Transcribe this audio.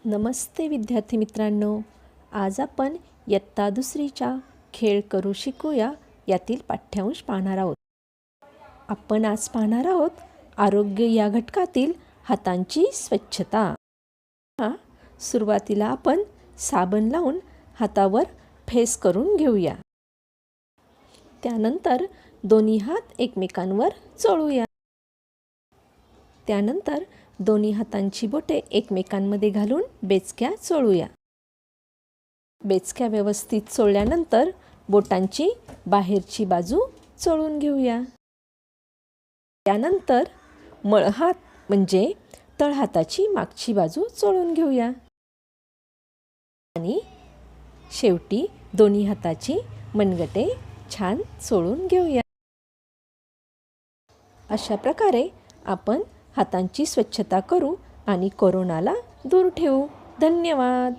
नमस्ते विद्यार्थी मित्रांनो, आज आपण इयत्ता दुसरीच्या खेळ करू शिकूया यातील पाठ्यांश पाहणार आहोत. आपण आज पाहणार आहोत आरोग्य या घटकातील हातांची स्वच्छता. सुरुवातीला आपण साबण लावून हातावर फेस करून घेऊया. त्यानंतर दोन्ही हात एकमेकांवर चोळूया. त्यानंतर दोन्ही हातांची बोटे एकमेकांमध्ये घालून बेचक्या चोळूया. बेचक्या व्यवस्थित चोळल्यानंतर बोटांची बाहेरची बाजू चोळून घेऊया. त्यानंतर मळहात म्हणजे तळहाताची मागची बाजू चोळून घेऊया. आणि शेवटी दोन्ही हाताची मनगटे छान चोळून घेऊया. अशा प्रकारे आपण हातांची स्वच्छता करू आणि कोरोनाला दूर ठेवू. धन्यवाद.